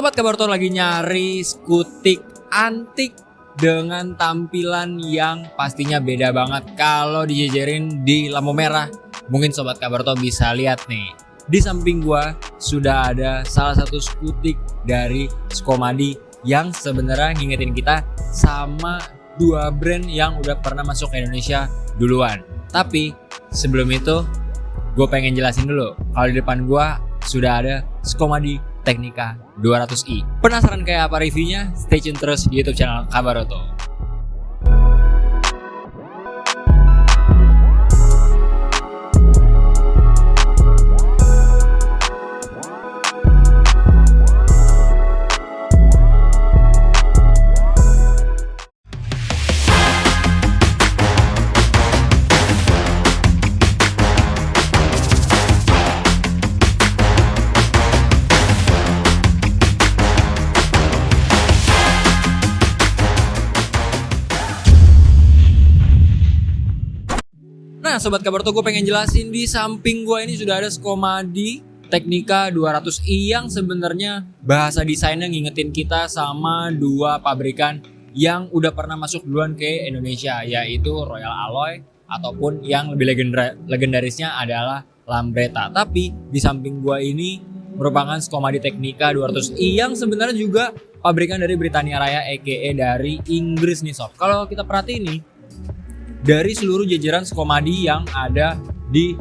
Sobat Kabarto lagi nyari skutik antik dengan tampilan yang pastinya beda banget kalau dijejerin di lampu merah. Mungkin Sobat Kabarto bisa lihat nih, di samping gua sudah ada salah satu skutik dari Skomadi yang sebenarnya ngingetin kita sama dua brand yang udah pernah masuk ke Indonesia duluan. Tapi sebelum itu gue pengen jelasin dulu kalau di depan gue sudah ada Skomadi Tecnica 200i. Penasaran kayak apa reviewnya? Stay tune terus di YouTube channel Kabaroto. Nah Sobat Kabarto, gue pengen jelasin di samping gue ini sudah ada Skomadi Tecnica 200i yang sebenarnya bahasa desainnya ngingetin kita sama dua pabrikan yang udah pernah masuk duluan ke Indonesia, yaitu Royal Alloy ataupun yang lebih legendarisnya adalah Lambretta. Tapi di samping gue ini merupakan Skomadi Tecnica 200i yang sebenarnya juga pabrikan dari Britania Raya aka dari Inggris nih sob. Kalau kita perhatiin nih, dari seluruh jajaran Skomadi yang ada di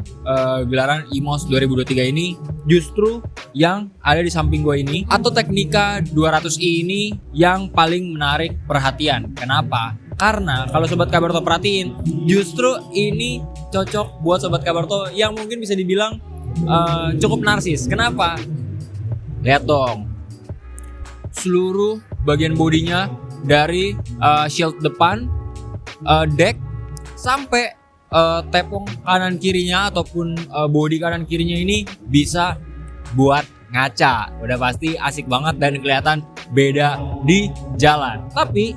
gelaran IMOS 2023 ini, justru yang ada di samping gue ini atau Tecnica 200i ini yang paling menarik perhatian. Kenapa? Karena kalau Sobat Kabarto perhatiin, justru ini cocok buat Sobat Kabarto yang mungkin bisa dibilang cukup narsis. Kenapa? Lihat dong, seluruh bagian bodinya dari shield depan, deck, sampai tepung kanan kirinya ataupun bodi kanan kirinya ini bisa buat ngaca. Udah pasti asik banget dan kelihatan beda di jalan. Tapi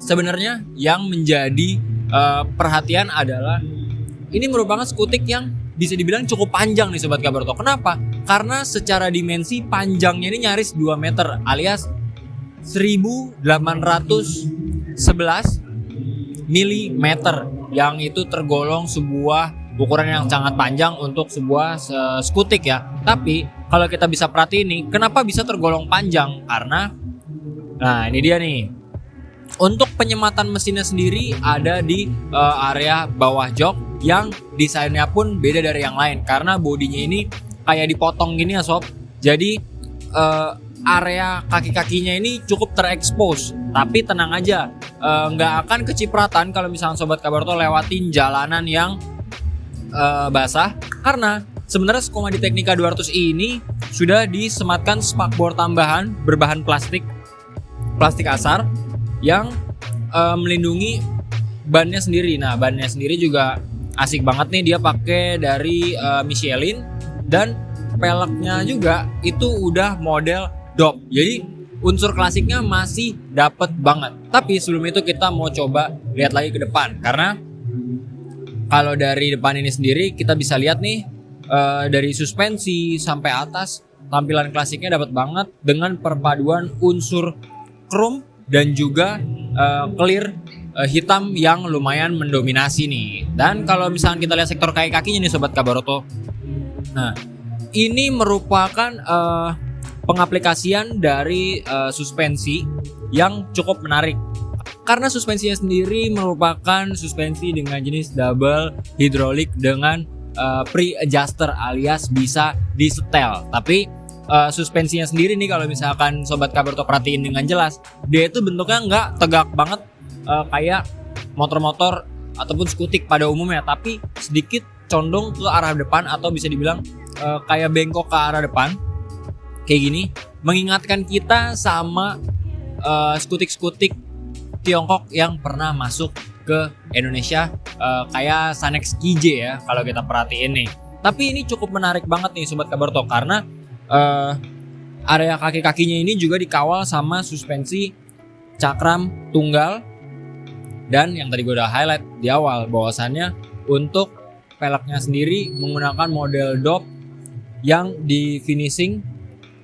sebenarnya yang menjadi perhatian adalah ini merupakan skutik yang bisa dibilang cukup panjang nih Sobat Kabarto. Kenapa? Karena secara dimensi panjangnya ini nyaris 2 meter alias 1811 mm, yang itu tergolong sebuah ukuran yang sangat panjang untuk sebuah skutik ya. Tapi kalau kita bisa perhatiin nih, kenapa bisa tergolong panjang? Karena nah ini dia nih, untuk penyematan mesinnya sendiri ada di area bawah jok yang desainnya pun beda dari yang lain karena bodinya ini kayak dipotong gini ya sob. Jadi area kaki-kakinya ini cukup terekspos, tapi tenang aja, nggak akan kecipratan kalau misalnya Sobat Kabarto lewatin jalanan yang basah, karena sebenarnya Skomadi Tecnica 200i ini sudah disematkan spakbor tambahan berbahan plastik asar yang melindungi bannya sendiri. Nah bannya sendiri juga asik banget nih, dia pakai dari Michelin dan peleknya juga itu udah model DOP, jadi unsur klasiknya masih dapet banget. Tapi sebelum itu kita mau coba lihat lagi ke depan, karena kalau dari depan ini sendiri kita bisa lihat nih, dari suspensi sampai atas tampilan klasiknya dapet banget dengan perpaduan unsur chrome dan juga clear hitam yang lumayan mendominasi nih. Dan kalau misalnya kita lihat sektor kaki-kakinya nih Sobat Kabaroto, nah ini merupakan pengaplikasian dari suspensi yang cukup menarik karena suspensinya sendiri merupakan suspensi dengan jenis double hydraulic dengan pre-adjuster alias bisa disetel. Tapi suspensinya sendiri nih kalau misalkan Sobat Kabarto perhatiin dengan jelas, dia itu bentuknya nggak tegak banget kayak motor-motor ataupun skutik pada umumnya, tapi sedikit condong ke arah depan atau bisa dibilang kayak bengkok ke arah depan kayak gini, mengingatkan kita sama skutik-skutik Tiongkok yang pernah masuk ke Indonesia kayak Sanex KJ ya kalau kita perhatiin nih. Tapi ini cukup menarik banget nih Sobat Kabarto karena area kaki-kakinya ini juga dikawal sama suspensi cakram tunggal, dan yang tadi gue udah highlight di awal bahwasannya untuk peleknya sendiri menggunakan model DOP yang di finishing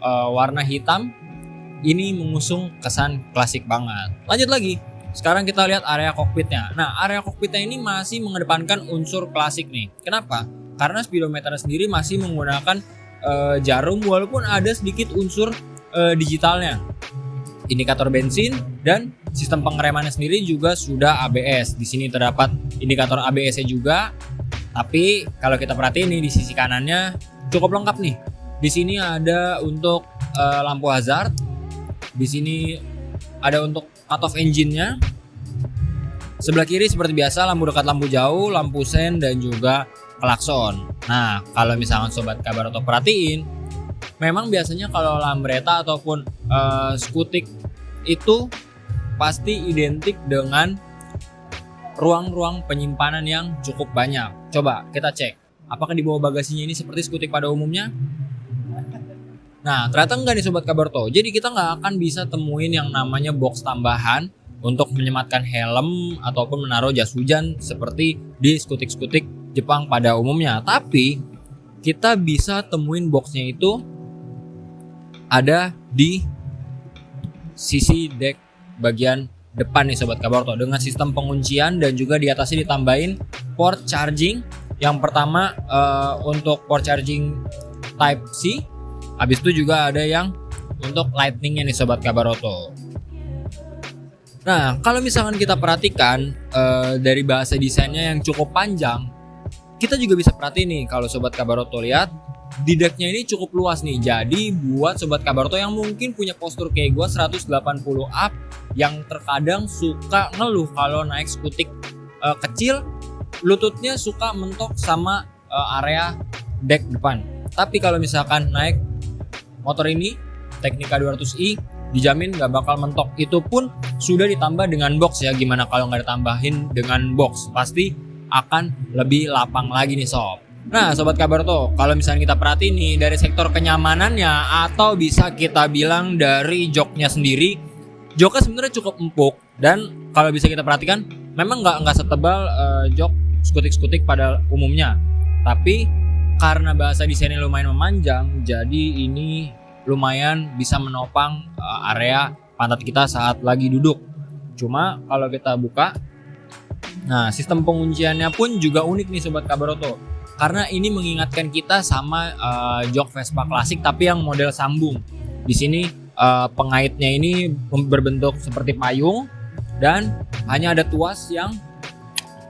warna hitam ini mengusung kesan klasik banget. Lanjut lagi, sekarang kita lihat area kokpitnya. Nah, area kokpitnya ini masih mengedepankan unsur klasik nih. Kenapa? Karena speedometer sendiri masih menggunakan jarum walaupun ada sedikit unsur digitalnya. Indikator bensin dan sistem pengeremannya sendiri juga sudah ABS. Di sini terdapat indikator ABS-nya juga. Tapi kalau kita perhatiin nih di sisi kanannya cukup lengkap nih. Di sini ada untuk lampu hazard. Di sini ada untuk cut off engine-nya. Sebelah kiri seperti biasa lampu dekat, lampu jauh, lampu sen dan juga klakson. Nah, kalau misalkan sobat Kabaroto perhatiin, memang biasanya kalau Lambretta ataupun Skutik itu pasti identik dengan ruang-ruang penyimpanan yang cukup banyak. Coba kita cek, apakah di bawah bagasinya ini seperti Skutik pada umumnya? Nah, ternyata enggak nih sobat Kabaroto. Jadi kita nggak akan bisa temuin yang namanya box tambahan untuk menyematkan helm ataupun menaruh jas hujan seperti di Skutik-Skutik Jepang pada umumnya. Tapi kita bisa temuin boxnya itu ada di sisi deck bagian depan nih sobat Kabaroto dengan sistem penguncian dan juga di atasnya ditambahin port charging. Yang pertama untuk port charging Type C. Habis itu juga ada yang untuk lightningnya nih sobat Kabaroto. Nah, kalau misalkan kita perhatikan dari bahasa desainnya yang cukup panjang, kita juga bisa perhatiin nih kalau sobat Kabaroto lihat di decknya ini cukup luas nih. Jadi buat sobat Kabaroto yang mungkin punya postur kayak gue 180 up yang terkadang suka ngeluh kalau naik skutik kecil, lututnya suka mentok sama area deck depan. Tapi kalau misalkan naik motor ini Tecnica 200i dijamin gak bakal mentok. Itu pun sudah ditambah dengan box ya. Gimana kalau gak ditambahin dengan box, pasti akan lebih lapang lagi nih sob. Nah sobat Kabaroto, kalau misalnya kita perhatiin nih dari sektor kenyamanannya atau bisa kita bilang dari joknya sendiri, joknya sebenarnya cukup empuk. Dan kalau bisa kita perhatikan memang nggak setebal jok skutik-skutik pada umumnya. Tapi karena bahasa desainnya lumayan memanjang, jadi ini lumayan bisa menopang area pantat kita saat lagi duduk. Cuma kalau kita buka, nah sistem pengunciannya pun juga unik nih sobat Kabaroto. Karena ini mengingatkan kita sama jok Vespa klasik tapi yang model sambung. Di sini pengaitnya ini berbentuk seperti payung dan hanya ada tuas yang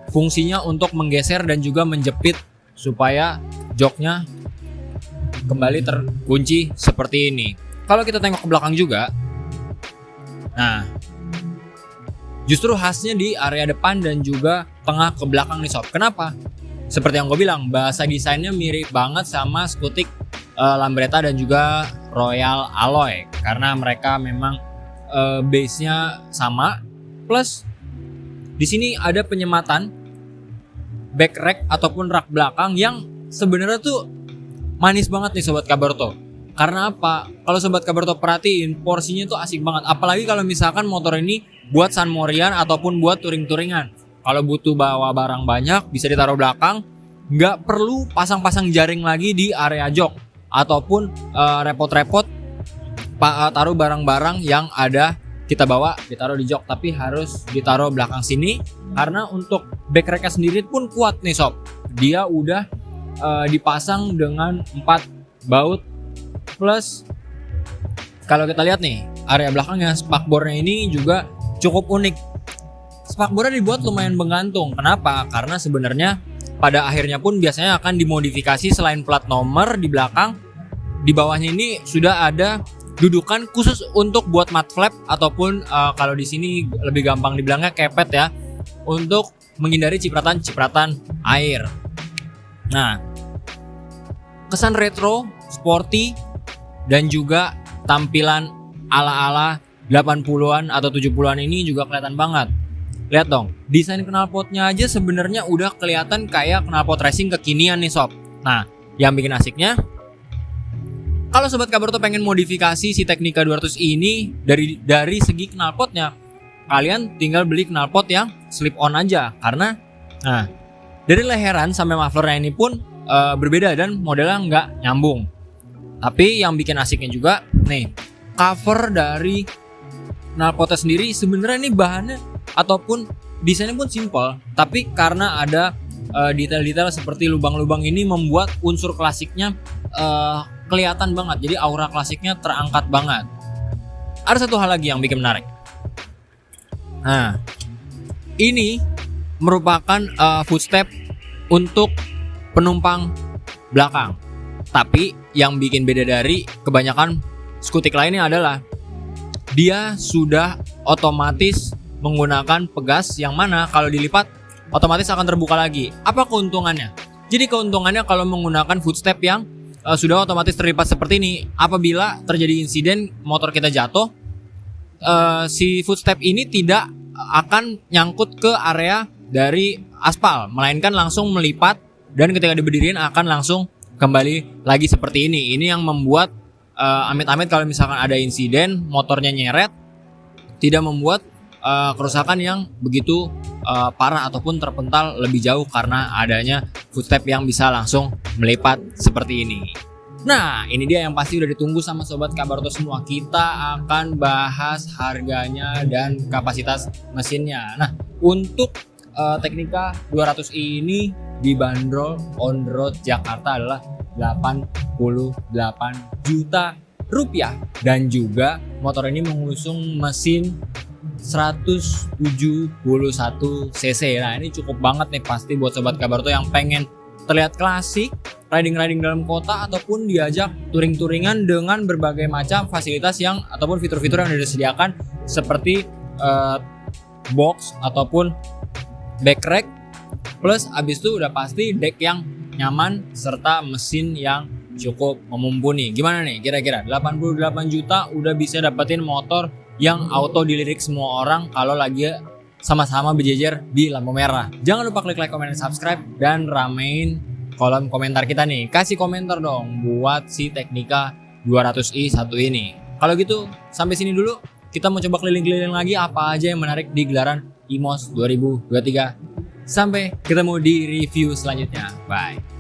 fungsinya untuk menggeser dan juga menjepit supaya joknya kembali terkunci seperti ini. Kalau kita tengok ke belakang juga, nah justru khasnya di area depan dan juga tengah ke belakang nih sob. Kenapa? Seperti yang gue bilang, bahasa desainnya mirip banget sama skutik Lambretta dan juga Royal Alloy. Karena mereka memang base-nya sama. Plus di sini ada penyematan back rack ataupun rak belakang yang sebenarnya tuh manis banget nih sobat Kabaroto. Karena apa? Kalau sobat Kabaroto perhatiin porsinya tuh asik banget. Apalagi kalau misalkan motor ini buat sunmorian ataupun buat touring-touringan. Kalau butuh bawa barang banyak bisa ditaruh belakang, nggak perlu pasang-pasang jaring lagi di area jok ataupun repot-repot taruh barang-barang yang ada kita bawa ditaruh di jok, tapi harus ditaruh belakang sini. Karena untuk backracknya sendiri pun kuat nih sob. Dia udah dipasang dengan 4 baut plus kalau kita lihat nih area belakangnya spakbornya ini juga cukup unik. Spakbornya dibuat lumayan menggantung. Kenapa? Karena sebenarnya pada akhirnya pun biasanya akan dimodifikasi selain plat nomor di belakang, di bawahnya ini sudah ada dudukan khusus untuk buat mud flap ataupun kalau di sini lebih gampang dibilangnya kepet ya, untuk menghindari cipratan-cipratan air. Nah, kesan retro, sporty dan juga tampilan ala-ala 80-an atau 70-an ini juga kelihatan banget. Lihat dong, desain knalpotnya aja sebenarnya udah kelihatan kayak knalpot racing kekinian nih sob. Nah, yang bikin asiknya, kalau sobat Kabaroto pengen modifikasi si Tecnica 200i ini dari segi knalpotnya, kalian tinggal beli knalpot yang slip on aja. Karena, nah dari leheran sampai mufflernya ini pun berbeda dan modelnya nggak nyambung. Tapi yang bikin asiknya juga, nih cover dari knalpotnya sendiri sebenarnya ini bahannya ataupun desainnya pun simple, tapi karena ada detail-detail seperti lubang-lubang ini membuat unsur klasiknya kelihatan banget. Jadi aura klasiknya terangkat banget. Ada satu hal lagi yang bikin menarik. Nah, ini merupakan footstep untuk penumpang belakang. Tapi yang bikin beda dari kebanyakan skutik lainnya adalah dia sudah otomatis menggunakan pegas yang mana kalau dilipat otomatis akan terbuka lagi. Apa keuntungannya? Jadi keuntungannya kalau menggunakan footstep yang sudah otomatis terlipat seperti ini, apabila terjadi insiden motor kita jatuh, si footstep ini tidak akan nyangkut ke area dari aspal, melainkan langsung melipat dan ketika diberdiriin akan langsung kembali lagi seperti ini. Ini yang membuat amit-amit kalau misalkan ada insiden motornya nyeret, tidak membuat kerusakan yang begitu parah ataupun terpental lebih jauh karena adanya footstep yang bisa langsung melipat seperti ini. Nah, ini dia yang pasti udah ditunggu sama Sobat Kabarto semua. Kita akan bahas harganya dan kapasitas mesinnya. Nah, untuk Tecnica 200i ini dibanderol on the road Jakarta adalah 88 juta rupiah, dan juga motor ini mengusung mesin 171 cc. Nah, ini cukup banget nih pasti buat Sobat Kabarto yang pengen terlihat klasik, riding dalam kota ataupun diajak touring-touringan dengan berbagai macam fasilitas yang ataupun fitur-fitur yang disediakan seperti box ataupun back rack, plus abis itu udah pasti deck yang nyaman serta mesin yang cukup mumpuni. Gimana nih kira-kira 88 juta udah bisa dapetin motor yang auto dilirik semua orang kalau lagi sama-sama berjejer di lampu merah. Jangan lupa klik like, komen, dan subscribe, dan ramein kolom komentar kita nih. Kasih komentar dong buat si Tecnica 200i satu ini. Kalau gitu sampai sini dulu. Kita mau coba keliling-keliling lagi apa aja yang menarik di gelaran IMOS 2023. Sampai ketemu di review selanjutnya. Bye.